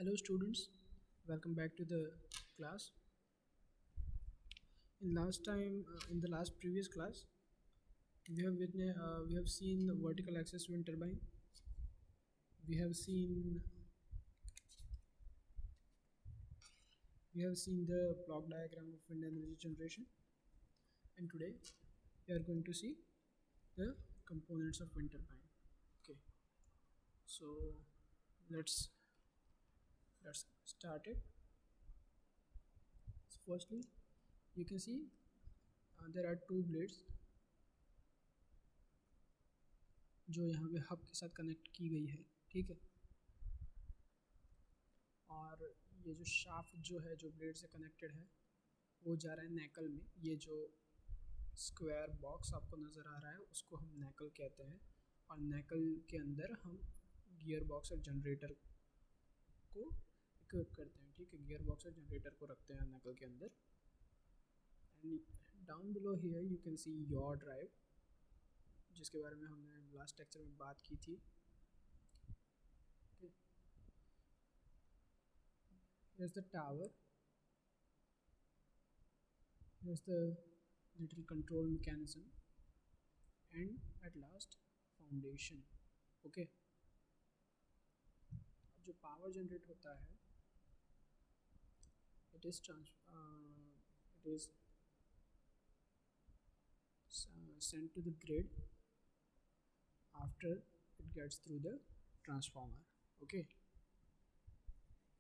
Hello students, welcome back to the class. In the last previous class, we have seen the vertical axis wind turbine. We have seen we have seen the block diagram of wind energy generation, and today we are going to see the components of wind turbine. Okay, so let's let's start it. So firstly, you can see there are two blades जो यहाँ पे hub के साथ connect की गई है. ठीक है, और ये जो शाफ्ट जो है जो ब्लेड से कनेक्टेड है वो जा रहा है नैकल में. ये जो स्क्वायर बॉक्स आपको नज़र आ रहा है उसको हम नैकल कहते हैं, और नैकल के अंदर हम गियर बॉक्स और जनरेटर को इक्विप करते हैं. ठीक है, गियर बॉक्स और जनरेटर को रखते हैं नैकल के अंदर. And down below here you can see your drive, जिसके बारे में हमने लास्ट लेक्चर में बात की थी. Okay. Here's the tower. Here's the little control mechanism, and at last foundation. Okay. अब जो पावर जनरेट होता है it is sent to the grid after it gets through the transformer. Okay.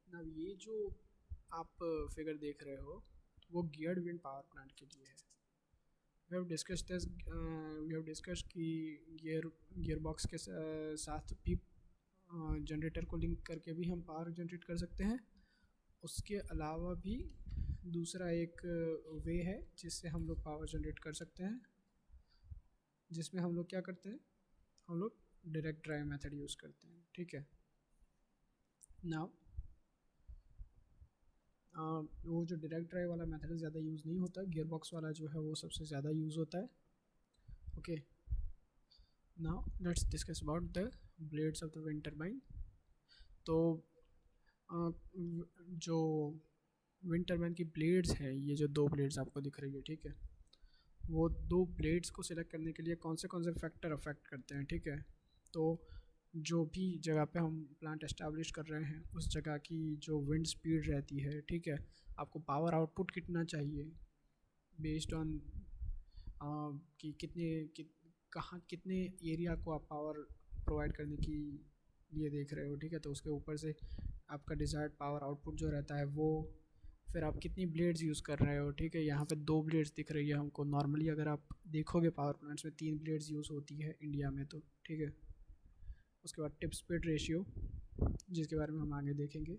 Now ये जो आप फिगर देख रहे हो वो गियर्ड विंड पावर प्लांट के लिए है. वी हैव डिस्कस्ड कि गियर बॉक्स के साथ भी जनरेटर को लिंक करके भी हम पावर जनरेट कर सकते हैं. उसके अलावा भी दूसरा एक वे है जिससे हम लोग पावर जनरेट कर सकते हैं, जिसमें हम लोग क्या करते हैं, हम लोग डायरेक्ट ड्राइव मेथड यूज़ करते हैं. ठीक है, नाउ वो जो डायरेक्ट ड्राइव वाला मेथड ज़्यादा यूज़ नहीं होता, गियर बॉक्स वाला जो है वो सबसे ज़्यादा यूज़ होता है. Okay, now let's discuss about the blades of the wind turbine. तो जो विंड टर्बाइन की ब्लेड्स हैं, ये जो दो ब्लेड्स आपको दिख रही है, ठीक है, वो दो ब्लेड्स को सिलेक्ट करने के लिए कौन से फैक्टर अफेक्ट करते हैं. ठीक है, तो जो भी जगह पे हम प्लांट एस्टैब्लिश कर रहे हैं उस जगह की जो विंड स्पीड रहती है, ठीक है, आपको पावर आउटपुट कितना चाहिए बेस्ड ऑन कि कहाँ कितने एरिया को आप पावर प्रोवाइड करने की लिए देख रहे हो. ठीक है, तो उसके ऊपर से आपका डिज़ायर्ड पावर आउटपुट जो रहता है वो, फिर आप कितनी ब्लेड्स यूज़ कर रहे हो. ठीक है, यहाँ पे दो ब्लेड्स दिख रही है हमको. नॉर्मली अगर आप देखोगे पावर प्लांट्स में 3 ब्लेड्स यूज़ होती है इंडिया में तो. ठीक है, उसके बाद टिप स्पीड रेशियो जिसके बारे में हम आगे देखेंगे.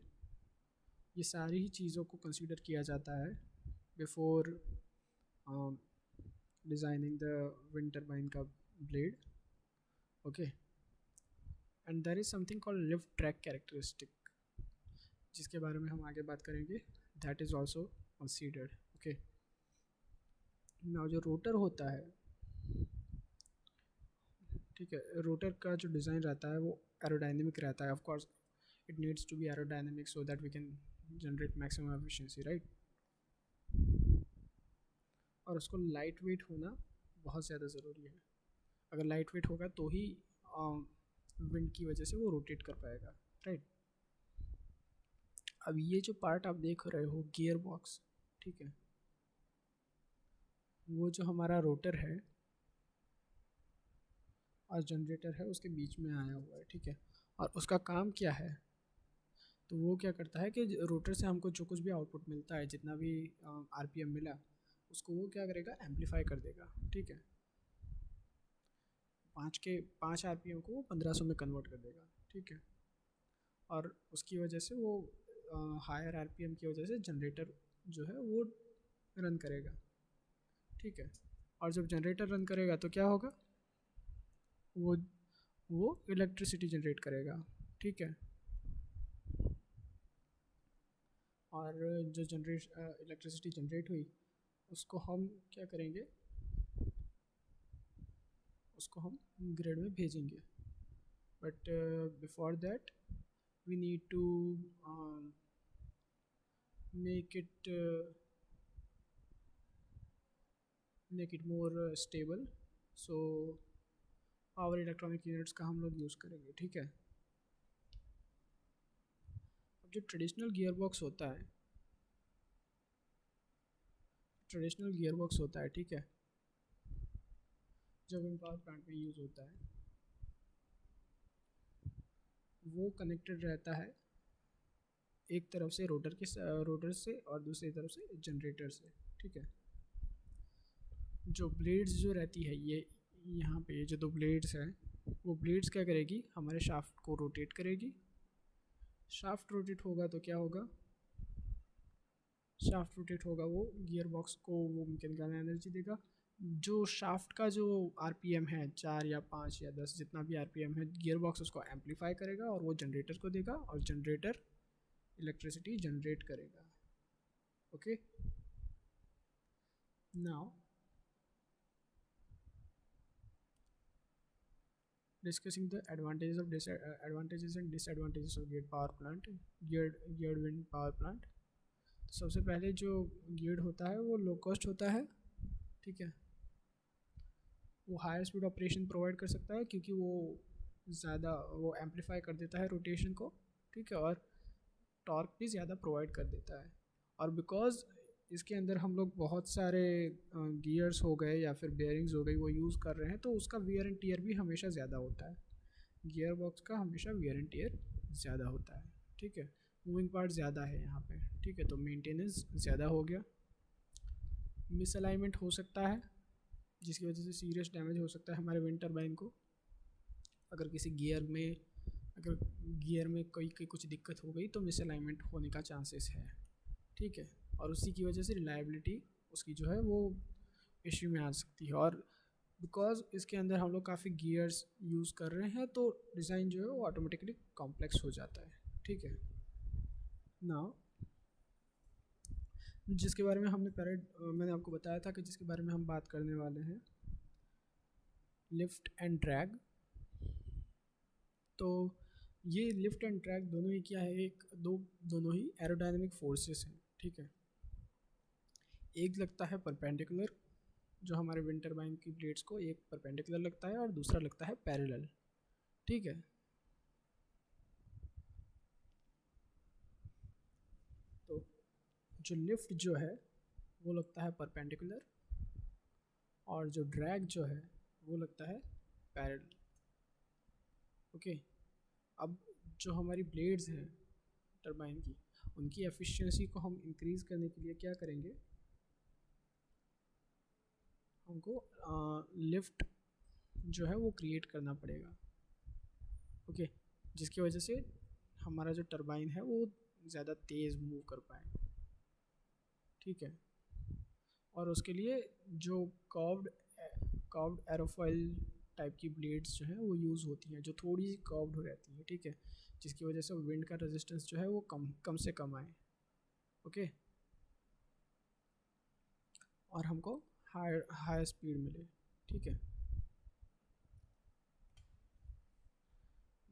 ये सारी ही चीज़ों को कंसीडर किया जाता है before designing the wind turbine का blade. Okay, and there is something called lift track characteristic जिसके बारे में हम आगे बात करेंगे. That is also considered. Okay, now जो रोटर होता है, ठीक है, रोटर का जो डिज़ाइन रहता है वो एरोडायनेमिक रहता है. Of course it needs to be aerodynamic so that we can generate maximum efficiency, right. और उसको लाइट वेट होना बहुत ज़्यादा ज़रूरी है. अगर लाइट वेट होगा तो ही विंड की वजह से वो रोटेट कर पाएगा, राइट. अब ये जो पार्ट आप देख रहे हो गियर बॉक्स, ठीक है, वो जो हमारा रोटर है और जनरेटर है उसके बीच में आया हुआ है. ठीक है, और उसका काम क्या है, तो वो क्या करता है कि रोटर से हमको जो कुछ भी आउटपुट मिलता है, जितना भी आरपीएम मिला, उसको वो क्या करेगा, एम्पलीफाई कर देगा. ठीक है, 5 आरपीएम को वो 1500 में कन्वर्ट कर देगा. ठीक है, और उसकी वजह से वो हायर आरपीएम की वजह से जनरेटर जो है वो रन करेगा. ठीक है, और जब जनरेटर रन करेगा तो क्या होगा, वो वो इलेक्ट्रिसिटी जनरेट करेगा. ठीक है, और जो इलेक्ट्रिसिटी जनरेट हुई उसको हम क्या करेंगे, उसको हम ग्रिड में भेजेंगे. But before that we need to make it more stable. So power electronic units का हम लोग यूज़ करेंगे, ठीक है। अब जो ट्रेडिशनल गियर बॉक्स होता है, ठीक है, जो विंड पावर प्लांट में यूज़ होता है, वो कनेक्टेड रहता है एक तरफ से रोटर से और दूसरी तरफ से जनरेटर से, ठीक है। जो ब्लेड्स जो रहती है, ये यहाँ पे ये जो दो ब्लेड्स हैं, वो ब्लेड्स क्या करेगी, हमारे शाफ्ट को रोटेट करेगी। शाफ्ट रोटेट होगा तो क्या होगा, शाफ्ट रोटेट होगा वो गियर बॉक्स को वो मैकेनिकल एनर्जी देगा। जो शाफ्ट का जो आरपीएम है 4 या 5 या 10 जितना भी आरपीएम है, गियर बॉक्स उसको एम्पलीफाई करेगा और वो जनरेटर को देगा और जनरेटर इलेक्ट्रिसिटी जनरेट करेगा। Okay, now discussing the advantages and disadvantages of geared wind power plant। तो सबसे पहले जो गियर्ड होता है वो लो कॉस्ट होता है, ठीक है। वो हायर स्पीड ऑपरेशन प्रोवाइड कर सकता है क्योंकि वो एम्पलीफाई कर देता है रोटेशन को, ठीक है, और टॉर्क भी ज़्यादा प्रोवाइड कर देता है। और बिकॉज इसके अंदर हम लोग बहुत सारे गियर्स हो गए या फिर बेयरिंग्स हो गई वो यूज़ कर रहे हैं, तो उसका वियर एंड टीयर भी हमेशा ज़्यादा होता है। गियर बॉक्स का हमेशा वियर एंड टीयर ज़्यादा होता है, ठीक है। मूविंग पार्ट ज़्यादा है यहाँ पे, ठीक है, तो मेंटेनेंस ज़्यादा हो गया। मिसअलाइनमेंट हो सकता है जिसकी वजह से सीरियस डैमेज हो सकता है हमारे विंड टरबाइन को। अगर गियर में कोई कुछ दिक्कत हो गई तो मिसअलाइनमेंट होने का चांसेस है, ठीक है, और उसी की वजह से रिलायबिलिटी उसकी जो है वो इश्यू में आ सकती है। और बिकॉज इसके अंदर हम लोग काफ़ी गियर्स यूज़ कर रहे हैं तो डिज़ाइन जो है वो ऑटोमेटिकली कॉम्प्लेक्स हो जाता है, ठीक है। नाउ जिसके बारे में मैंने आपको बताया था कि जिसके बारे में हम बात करने वाले हैं, लिफ्ट एंड ड्रैग। तो ये लिफ्ट एंड ड्रैग दोनों ही क्या है, दोनों ही एरोडायनेमिक फोर्सेस हैं, ठीक है। एक लगता है परपेंडिकुलर, जो हमारे विंड टरबाइन की ब्लेड्स को एक परपेंडिकुलर लगता है और दूसरा लगता है पैरेलल, ठीक है। तो जो लिफ्ट जो है वो लगता है परपेंडिकुलर और जो ड्रैग जो है वो लगता है पैरेलल, ओके। अब जो हमारी ब्लेड्स हैं टरबाइन की, उनकी एफिशिएंसी को हम इंक्रीज़ करने के लिए क्या करेंगे, हमको लिफ्ट जो है वो क्रिएट करना पड़ेगा, ओके, जिसकी वजह से हमारा जो टरबाइन है वो ज़्यादा तेज़ मूव कर पाए, ठीक है। और उसके लिए जो कर्व्ड एरोफॉइल टाइप की ब्लेड्स जो हैं वो यूज़ होती हैं, जो थोड़ी सी कर्व्ड हो रहती है, ठीक है, जिसकी वजह से विंड का रेजिस्टेंस जो है वो कम से कम आए, ओके, और हमको हायर स्पीड मिले, ठीक है।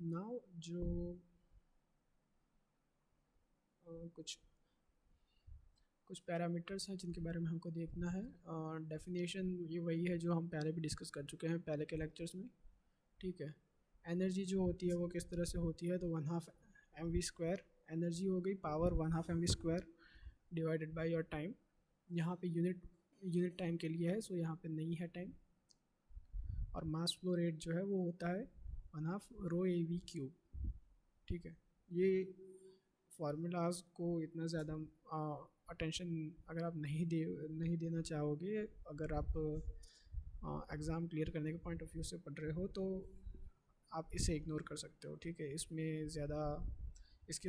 नाउ जो कुछ पैरामीटर्स हैं जिनके बारे में हमको देखना है। डेफिनेशन ये वही है जो हम पहले भी डिस्कस कर चुके हैं पहले के लेक्चर्स में, ठीक है। एनर्जी जो होती है वो किस तरह से होती है, तो 1/2 mv²। एनर्जी हो गई power 1/2 mv² divided by your time. यहाँ पे यूनिट टाइम के लिए है, सो यहाँ पे नहीं है टाइम। और मास फ्लो रेट जो है वो होता है 1/2 ρAV³, ठीक है। ये फार्मूलाज को इतना ज़्यादा अटेंशन अगर आप नहीं देना चाहोगे, अगर आप एग्ज़ाम क्लियर करने के पॉइंट ऑफ व्यू से पढ़ रहे हो तो आप इसे इग्नोर कर सकते हो, ठीक है। इसके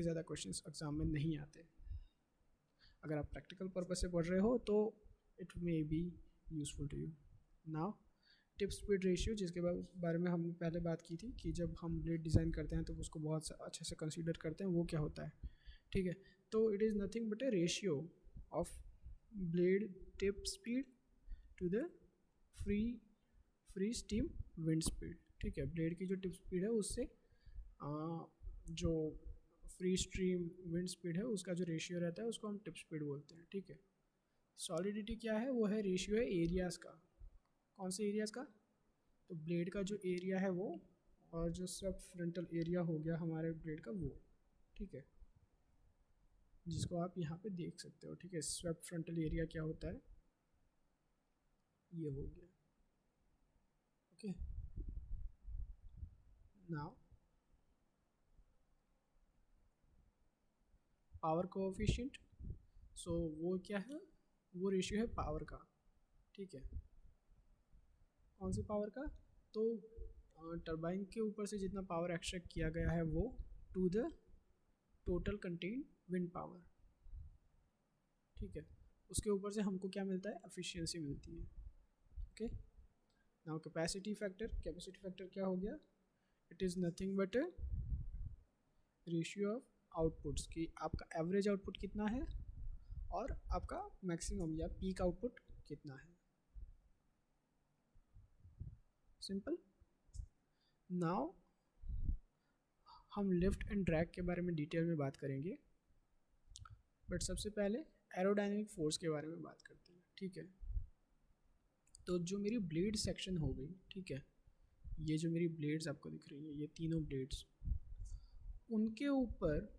ज़्यादा क्वेश्चंस एग्ज़ाम में नहीं आते। अगर आप प्रैक्टिकल पर्पस से पढ़ रहे हो तो it may be useful to you. Now tip speed ratio, जिसके बारे में हमने पहले बात की थी कि जब हम ब्लेड डिज़ाइन करते हैं तो उसको बहुत अच्छे से कंसीडर करते हैं, वो क्या होता है, ठीक है। तो it is nothing but a ratio of blade tip speed to the free stream wind speed, ठीक है। ब्लेड की जो टिप स्पीड है उससे जो फ्री स्ट्रीम विंड स्पीड है उसका जो रेशियो रहता है उसको हम टिप स्पीड बोलते हैं, ठीक है। सॉलिडिटी क्या है, वो है रेशियो है एरियाज़ का। कौन से एरियाज़ का, तो ब्लेड का जो एरिया है वो, और जो सब फ्रंटल एरिया हो गया हमारे ब्लेड का वो, ठीक है, जिसको आप यहाँ पे देख सकते हो, ठीक है। स्वेप्ट फ्रंटल एरिया क्या होता है, ये हो गया, ओके। नाउ पावर कोएफिशिएंट, सो वो क्या है, वो रेशियो है पावर का, ठीक है। कौन सी पावर का, तो टरबाइन के ऊपर से जितना पावर एक्सट्रैक्ट किया गया है वो to the total content wind power, ठीक है। उसके ऊपर से हमको क्या मिलता है, एफिशिएंसी मिलती है, okay. Now capacity factor, capacity factor क्या हो गया, it is nothing but ratio of outputs की आपका एवरेज आउटपुट कितना है और आपका मैक्सिमम या पीक आउटपुट कितना है, सिंपल। नाउ हम लिफ्ट एंड ड्रैग के बारे में डिटेल में बात करेंगे, बट सबसे पहले एरोडायनेमिक फोर्स के बारे में बात करते हैं, ठीक है। तो जो मेरी ब्लेड सेक्शन हो गई, ठीक है, ये जो मेरी ब्लेड्स आपको दिख रही है, ये तीनों ब्लेड्स, उनके ऊपर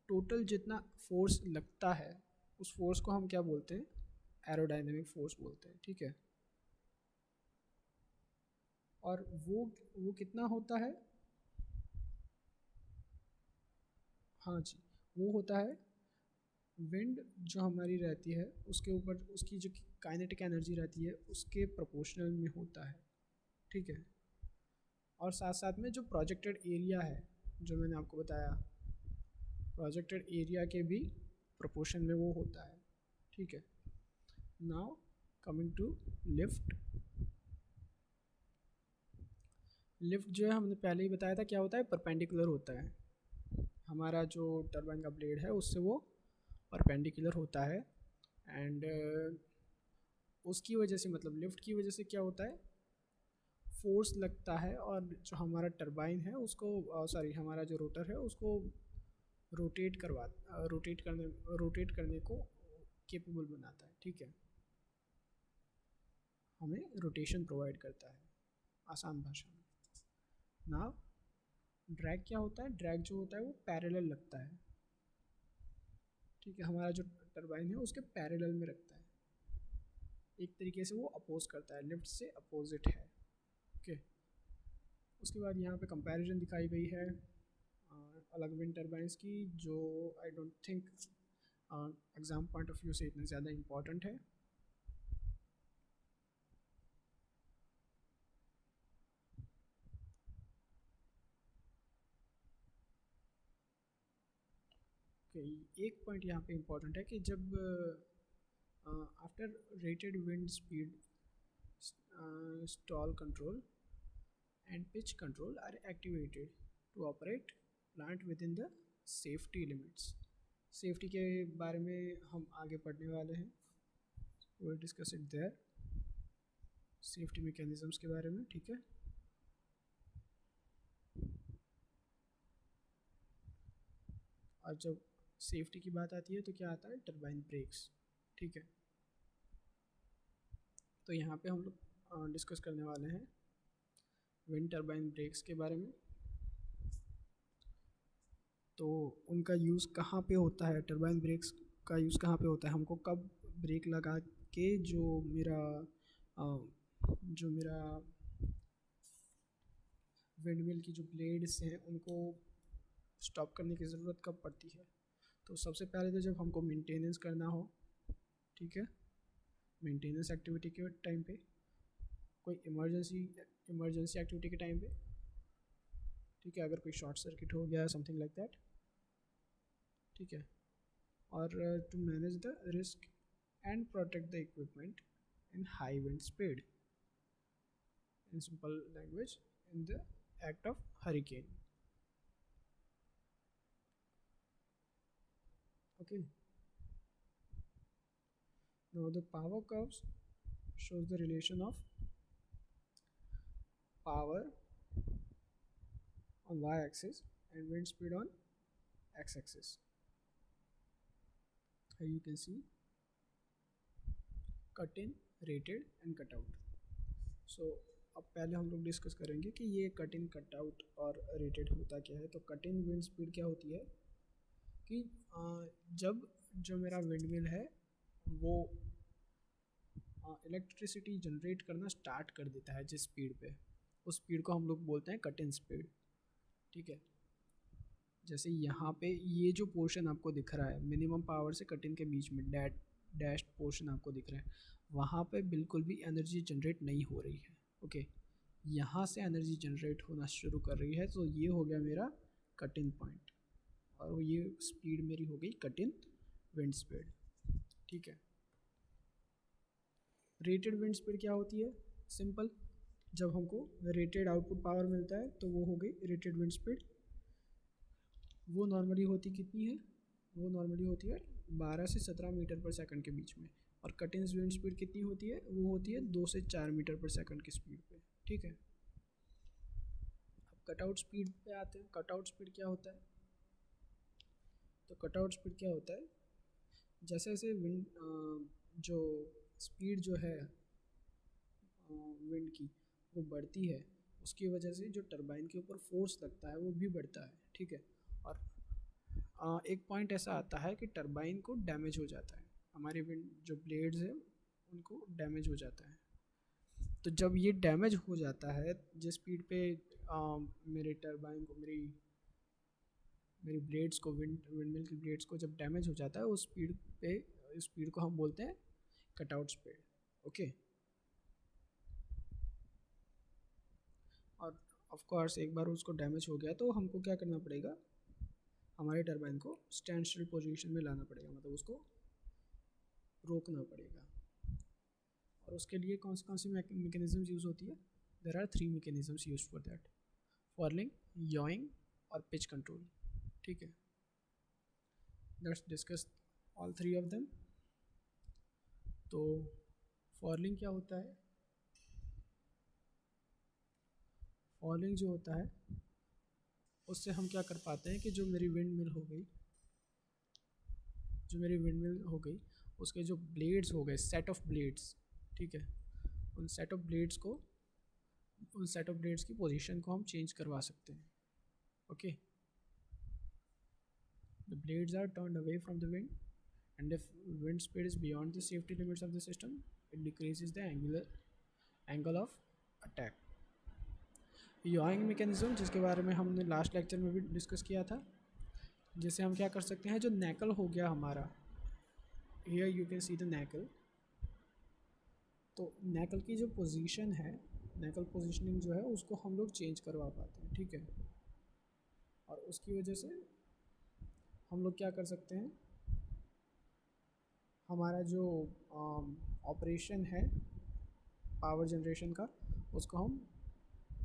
टोटल जितना फोर्स लगता है उस फोर्स को हम क्या बोलते हैं, एरोडायनेमिक फोर्स बोलते हैं, ठीक है। और वो कितना होता है, हाँ जी, वो होता है विंड जो हमारी रहती है उसके ऊपर उसकी जो काइनेटिक एनर्जी रहती है उसके प्रोपोर्शनल में होता है, ठीक है। और साथ साथ में जो प्रोजेक्टेड एरिया है, जो मैंने आपको बताया, प्रोजेक्टेड एरिया के भी प्रोपोर्शन में वो होता है, ठीक है। Now coming to lift, lift जो है हमने पहले ही बताया था क्या होता है, परपेंडिकुलर होता है, हमारा जो टरबाइन का ब्लेड है उससे वो परपेंडिकुलर होता है। एंड उसकी वजह से, मतलब लिफ्ट की वजह से क्या होता है, फोर्स लगता है और जो हमारा टरबाइन है उसको, सॉरी हमारा जो रोटर है उसको रोटेट करने को केपेबल बनाता है, ठीक है, हमें रोटेशन प्रोवाइड करता है आसान भाषा में। ना ड्रैग क्या होता है, ड्रैग जो होता है वो पैरेलल लगता है, ठीक है, हमारा जो टरबाइन है उसके पैरेलल में रखता है, एक तरीके से वो अपोज करता है, लिफ्ट से अपोजिट है, ओके। उसके बाद यहाँ पे कंपैरिजन दिखाई गई है अलग विंड टरबाइंस की, जो I don't think exam point of view से इतना ज़्यादा इम्पॉर्टेंट है। ओके, एक पॉइंट यहाँ पे इम्पॉर्टेंट है कि जब after rated wind speed, stall control and pitch control are activated to operate plant within the safety limits. Safety के बारे में हम आगे पढ़ने वाले हैं, will discuss it there, safety mechanisms के बारे में, ठीक है। और जब सेफ्टी की बात आती है तो क्या आता है, टरबाइन ब्रेक्स, ठीक है। तो यहाँ पे हम लोग डिस्कस करने वाले हैं विंड टरबाइन ब्रेक्स के बारे में। तो उनका यूज़ कहाँ पे होता है, टरबाइन ब्रेक्स का यूज़ कहाँ पे होता है, हमको कब ब्रेक लगा के जो मेरा विंड मिल की जो ब्लेड्स हैं उनको स्टॉप करने की ज़रूरत कब पड़ती है। तो सबसे पहले तो जब हमको मेंटेनेंस करना हो, ठीक है, मेंटेनेंस एक्टिविटी के टाइम पे, कोई इमरजेंसी एक्टिविटी के टाइम पे, ठीक है, अगर कोई शॉर्ट सर्किट हो गया समथिंग लाइक दैट, ठीक है। और to manage the risk and protect the equipment in high wind speed, in simple language, in the act of hurricane, okay. Now the power curves shows the relation of power on y-axis and wind speed on X axis. You can see cut in, rated and cut out. So अब पहले हम लोग discuss करेंगे कि ये cut in, cut out और rated होता क्या है। तो कट इन विंड स्पीड क्या होती है कि जब जो मेरा विंड मिल है वो इलेक्ट्रिसिटी जनरेट करना स्टार्ट कर देता है जिस स्पीड पे, उस स्पीड को हम लोग बोलते हैं कट इन स्पीड। ठीक है, जैसे यहाँ पे ये जो पोर्शन आपको दिख रहा है मिनिमम पावर से कट इन के बीच में डैश पोर्शन आपको दिख रहा है, वहाँ पे बिल्कुल भी एनर्जी जनरेट नहीं हो रही है। ओके, यहाँ से एनर्जी जनरेट होना शुरू कर रही है, तो ये हो गया मेरा कट इन पॉइंट, और ये स्पीड मेरी हो गई कट इन विंड स्पीड। ठीक है, रेटेड विंड स्पीड क्या होती है? सिंपल, जब हमको रेटेड आउटपुट पावर मिलता है तो वो हो गई रेटेड विंड स्पीड। वो नॉर्मली होती कितनी है? वो नॉर्मली होती है 12 से 17 मीटर पर सेकंड के बीच में। और कट इन विंड स्पीड कितनी होती है? वो होती है 2 से 4 मीटर पर सेकंड की स्पीड पे। ठीक है, अब कटआउट स्पीड पे आते हैं। कटआउट स्पीड क्या होता है? तो कटआउट स्पीड क्या होता है, जैसे जैसे विंड जो स्पीड जो है विंड की वो बढ़ती है, उसकी वजह से जो टरबाइन के ऊपर फोर्स लगता है वो भी बढ़ता है। ठीक है, और एक पॉइंट ऐसा आता है कि टरबाइन को डैमेज हो जाता है, हमारे विंड जो ब्लेड्स हैं उनको डैमेज हो जाता है। तो जब ये डैमेज हो जाता है, जिस स्पीड पे मेरे टरबाइन को, मेरी ब्लेड्स को, विंडमिल की ब्लेड्स को जब डैमेज हो जाता है, उस स्पीड को हम बोलते हैं कटआउट स्पीड। ओके, और ऑफ कोर्स एक बार उसको डैमेज हो गया तो हमको क्या करना पड़ेगा, हमारे टरबाइन को स्टैंड स्टिल पोजीशन में लाना पड़ेगा, मतलब उसको रोकना पड़ेगा। और उसके लिए कौन सी मैकेनिज्म्स यूज़ होती है? There are 3 mechanisms used for that: furling, yawing और पिच कंट्रोल। ठीक है, let's discuss all 3 of them. तो फॉर्लिंग क्या होता है? फॉर्लिंग जो होता है उससे हम क्या कर पाते हैं कि जो मेरी विंड मिल हो गई, उसके जो ब्लेड्स हो गए, सेट ऑफ ब्लेड्स, ठीक है, उन सेट ऑफ ब्लेड्स की पोजीशन को हम चेंज करवा सकते हैं। Okay, the blades are turned away from the wind, and if wind speed is beyond the safety limits of the system, it decreases the angle of attack. Yawing mechanism, जिसके बारे में हमने last lecture में भी discuss किया था, जिससे हम क्या कर सकते हैं, जो नैकल हो गया हमारा, here you can see the nacelle. तो नैकल की जो पोजीशन है, नैकल पोजीशनिंग जो है उसको हम लोग चेंज करवा पाते हैं। ठीक है, और उसकी वजह से हम लोग क्या कर सकते हैं, हमारा जो ऑपरेशन है पावर जनरेशन का, उसको हम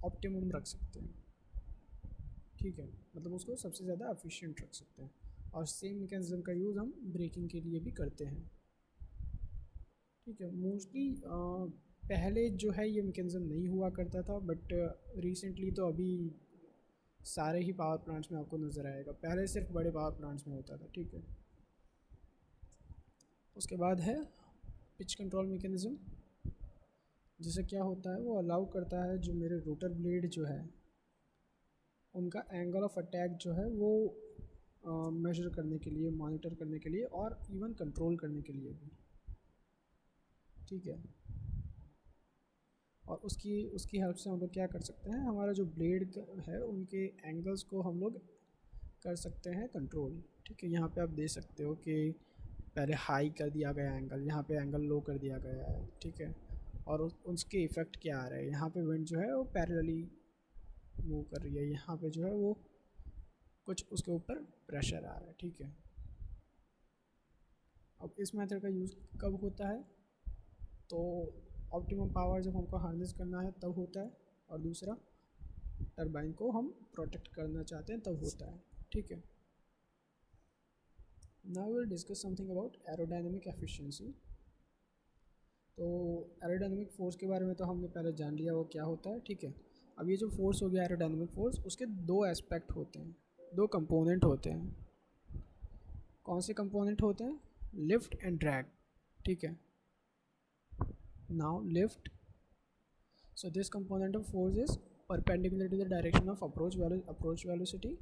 ऑप्टिमम रख सकते हैं। ठीक है, मतलब उसको सबसे ज़्यादा एफिशिएंट रख सकते हैं। और सेम मैकेनिज्म का यूज़ हम ब्रेकिंग के लिए भी करते हैं। ठीक है, मोस्टली पहले जो है ये मैकेनिज्म नहीं हुआ करता था, बट रिसेंटली तो अभी सारे ही पावर प्लांट्स में आपको नज़र आएगा। पहले सिर्फ बड़े पावर प्लांट्स में होता था। ठीक है, उसके बाद है पिच कंट्रोल मैकेनिज्म, जिससे क्या होता है, वो अलाउ करता है जो मेरे रोटर ब्लेड जो है उनका एंगल ऑफ अटैक जो है वो मेजर करने के लिए, मॉनिटर करने के लिए और इवन कंट्रोल करने के लिए भी। ठीक है, और उसकी हेल्प से हम लोग क्या कर सकते हैं, हमारा जो ब्लेड है उनके एंगल्स को हम लोग कर सकते हैं कंट्रोल। ठीक है, यहाँ पे आप देख सकते हो कि पहले हाई कर दिया गया एंगल, यहाँ पे एंगल लो कर दिया गया है। ठीक है, और उसके इफ़ेक्ट क्या आ रहा है, यहाँ पे विंड जो है वो पैरेलली मूव कर रही है, यहाँ पे जो है वो कुछ उसके ऊपर प्रेशर आ रहा है। ठीक है, अब इस मेथड का यूज़ कब होता है, तो ऑप्टिमम पावर जब हमको हार्नेस करना है तब होता है, और दूसरा टरबाइन को हम प्रोटेक्ट करना चाहते हैं तब होता है। ठीक है, now will discuss something about aerodynamic efficiency. तो एरोडायनेमिक फोर्स के बारे में तो हमने पहले जान लिया वो क्या होता है। ठीक है, अब ये जो फोर्स हो गया एरोडायनेमिक फोर्स, उसके 2 एस्पेक्ट होते हैं, 2 कंपोनेंट होते हैं। कौन से कंपोनेंट होते हैं? लिफ्ट एंड ड्रैग, ठीक है। Now lift, so this component of force is perpendicular to the direction of approach velocity,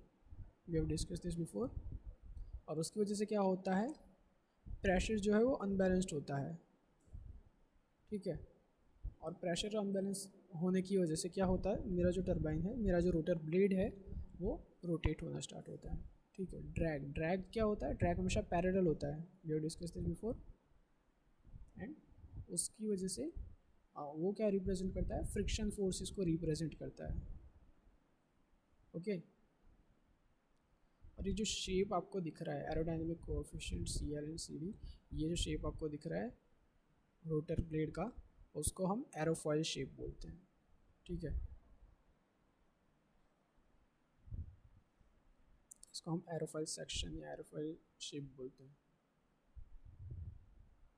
we have discussed this before। और उसकी वजह से क्या होता है, प्रेशर जो है वो अनबैलेंस्ड होता है, ठीक है। और प्रेशर अनबैलेंस होने की वजह से क्या होता है, मेरा जो टरबाइन है, मेरा जो रोटर ब्लेड है वो रोटेट होना स्टार्ट होता है, ठीक है। ड्रैग क्या होता है, ड्रैग हमेशा पैरेलल होता है, we have discussed this before. And उसकी वजह से वो क्या रिप्रेजेंट करता है, फ्रिक्शन फोर्सेस को रिप्रेजेंट करता है, ओके। और ये जो शेप आपको दिख रहा है aerodynamic coefficient CL and CD, ये जो शेप आपको दिख रहा है रोटर ब्लेड का, उसको हम एरोफॉइल शेप बोलते हैं, ठीक है। इसको हम एरोफॉइल सेक्शन या एरोफॉइल शेप बोलते हैं,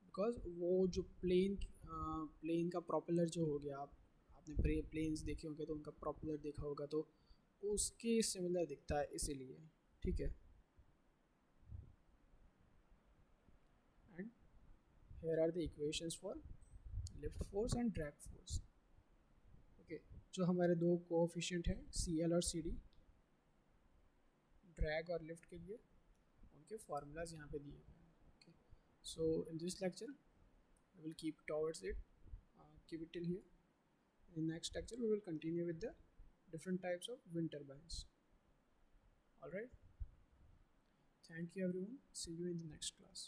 बिकॉज वो जो प्लेन का प्रोपेलर जो हो गया, आपने प्लेन्स देखे होंगे तो उनका प्रोपेलर देखा होगा, तो उसके सिमिलर दिखता है इसीलिए, ठीक है। And here are the equations for lift force and drag force, okay. जो हमारे दो कोएफिशिएंट हैं CL और CD, ड्रैग और लिफ्ट के लिए, उनके फार्मूलाज यहाँ पे दिए गए हैं, okay. So in this lecture we will keep towards it, keep it till here. In next lecture we will continue with the different types of wind turbines. All right, thank you everyone, see you in the next class.